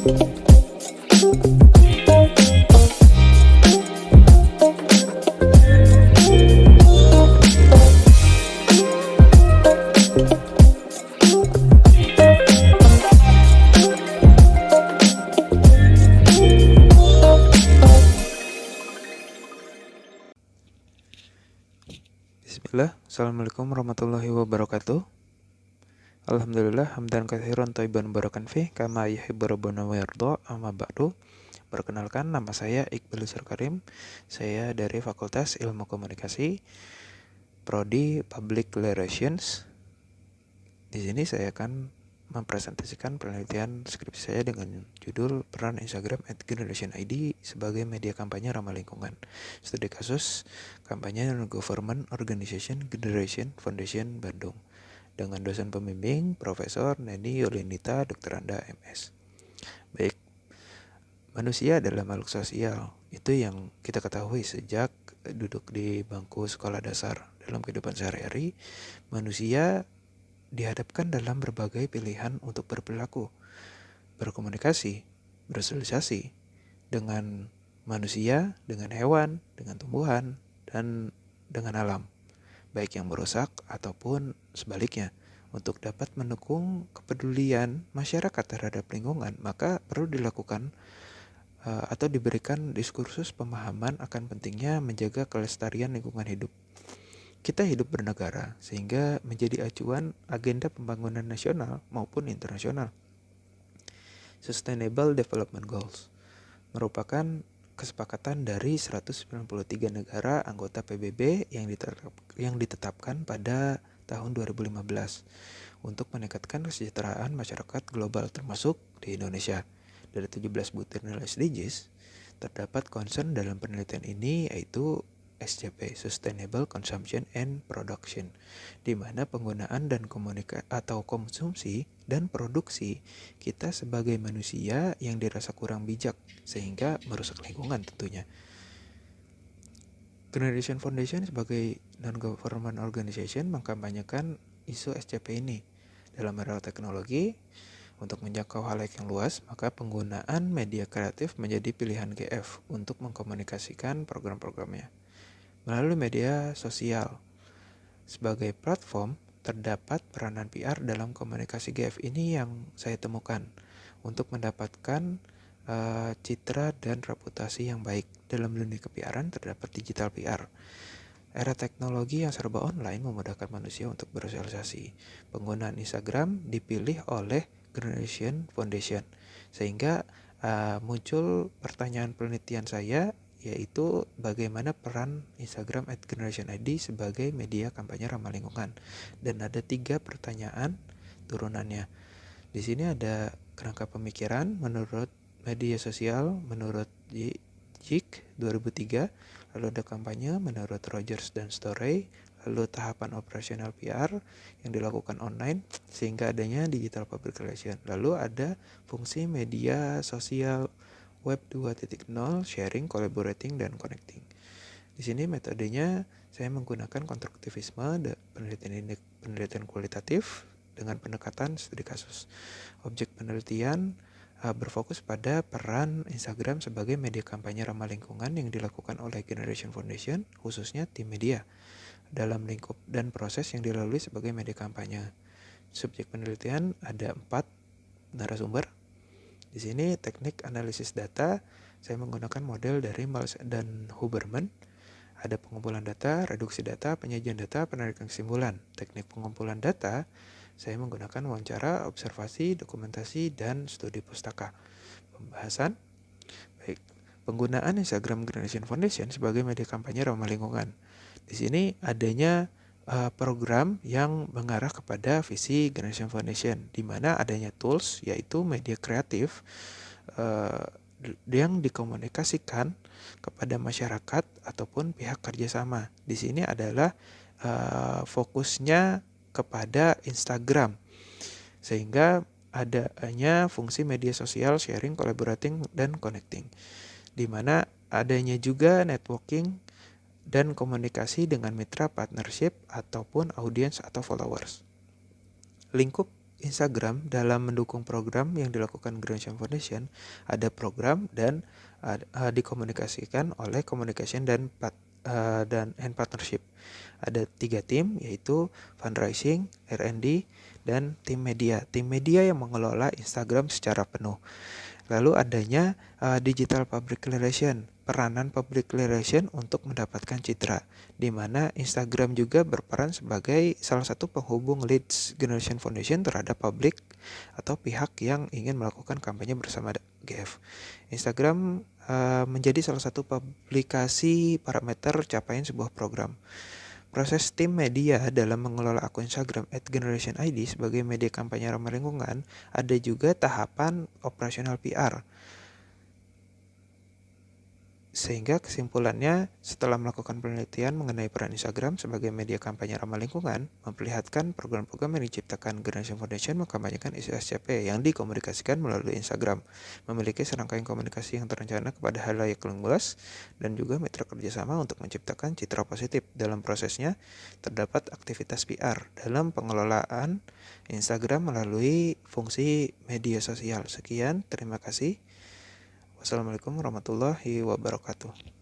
Bismillah, Assalamualaikum warahmatullahi wabarakatuh. Alhamdulillah, hamdan katsiran thayyiban barakan fi kama yuhibbu rabbuna wa yarda, amma ba'du. Perkenalkan, nama saya Iqbal Karim. Saya dari Fakultas Ilmu Komunikasi, Prodi Public Relations. Di sini saya akan mempresentasikan penelitian skripsi saya dengan judul Peran Instagram at Generation ID sebagai media kampanye ramah lingkungan. Studi kasus kampanye Non-Government Organization Generation Foundation Bandung dengan dosen pembimbing Profesor Neni Yolinita Dr. Anda MS. Baik, manusia adalah makhluk sosial. Itu yang kita ketahui sejak duduk di bangku sekolah dasar. Dalam kehidupan sehari-hari, manusia dihadapkan dalam berbagai pilihan untuk berperilaku, berkomunikasi, bersosialisasi dengan manusia, dengan hewan, dengan tumbuhan, dan dengan alam, baik yang merusak ataupun sebaliknya. Untuk dapat mendukung kepedulian masyarakat terhadap lingkungan, maka perlu dilakukan atau diberikan diskursus pemahaman akan pentingnya menjaga kelestarian lingkungan hidup. Kita hidup bernegara sehingga menjadi acuan agenda pembangunan nasional maupun internasional. Sustainable Development Goals merupakan kesepakatan dari 193 negara anggota PBB yang ditetapkan pada tahun 2015 untuk meningkatkan kesejahteraan masyarakat global termasuk di Indonesia. Dari 17 butir nilai SDGs, terdapat concern dalam penelitian ini yaitu SCP, Sustainable Consumption and Production, di mana penggunaan dan konsumsi dan produksi kita sebagai manusia yang dirasa kurang bijak sehingga merusak lingkungan tentunya. Generation Foundation sebagai non-government organization mengkampanyekan isu SCP ini dalam era teknologi. Untuk menjangkau halayak yang luas, maka penggunaan media kreatif menjadi pilihan GF untuk mengkomunikasikan program-programnya. Melalui media sosial sebagai platform, terdapat peranan PR dalam komunikasi GF ini yang saya temukan untuk mendapatkan citra dan reputasi yang baik. Dalam dunia ke-PR-an terdapat digital PR. Era teknologi yang serba online memudahkan manusia untuk bersosialisasi. Penggunaan Instagram dipilih oleh Generation Foundation, sehingga muncul pertanyaan penelitian saya, yaitu bagaimana peran Instagram at Generation ID sebagai media kampanye ramah lingkungan. Dan ada 3 pertanyaan turunannya. Di sini ada kerangka pemikiran menurut media sosial menurut JIK 2003, lalu ada kampanye menurut Rogers dan Storey, lalu tahapan operasional PR yang dilakukan online sehingga adanya digital public relation. Lalu ada fungsi media sosial Web 2.0, sharing, collaborating, dan connecting. Di sini metodenya saya menggunakan konstruktivisme, penelitian kualitatif dengan pendekatan studi kasus. Objek penelitian berfokus pada peran Instagram sebagai media kampanye ramah lingkungan yang dilakukan oleh Generation Foundation, khususnya tim media, dalam lingkup dan proses yang dilalui sebagai media kampanye. Subjek penelitian ada 4 narasumber. Di sini teknik analisis data, saya menggunakan model dari Miles dan Huberman. Ada pengumpulan data, reduksi data, penyajian data, penarikan kesimpulan. Teknik pengumpulan data, saya menggunakan wawancara, observasi, dokumentasi, dan studi pustaka. Pembahasan, baik, penggunaan Instagram Generation Foundation sebagai media kampanye ramah lingkungan. Di sini adanya program yang mengarah kepada visi Generation Foundation, di mana adanya tools yaitu media kreatif yang dikomunikasikan kepada masyarakat ataupun pihak kerjasama. Di sini adalah fokusnya kepada Instagram, sehingga adanya fungsi media sosial, sharing, collaborating, dan connecting, di mana adanya juga networking dan komunikasi dengan mitra partnership ataupun audiens atau followers. Lingkup Instagram dalam mendukung program yang dilakukan Generation Foundation, ada program dan dikomunikasikan oleh communication dan partnership. Ada 3 tim, yaitu fundraising, R&D, dan tim media. Tim media yang mengelola Instagram secara penuh. Lalu adanya digital public relation, peranan public relation untuk mendapatkan citra, di mana Instagram juga berperan sebagai salah satu penghubung leads Generation Foundation terhadap publik atau pihak yang ingin melakukan kampanye bersama GF. Instagram menjadi salah satu publikasi parameter capaian sebuah program. Proses tim media dalam mengelola akun Instagram @GenerationID sebagai media kampanye ramah lingkungan, ada juga tahapan operasional PR. Sehingga kesimpulannya, setelah melakukan penelitian mengenai peran Instagram sebagai media kampanye ramah lingkungan, memperlihatkan program-program yang diciptakan Generation Foundation mengkampanyekan isu SCP yang dikomunikasikan melalui Instagram, memiliki serangkaian komunikasi yang terencana kepada halayak luas, dan juga mitra kerjasama untuk menciptakan citra positif. Dalam prosesnya, terdapat aktivitas PR dalam pengelolaan Instagram melalui fungsi media sosial. Sekian, terima kasih. Wassalamualaikum warahmatullahi wabarakatuh.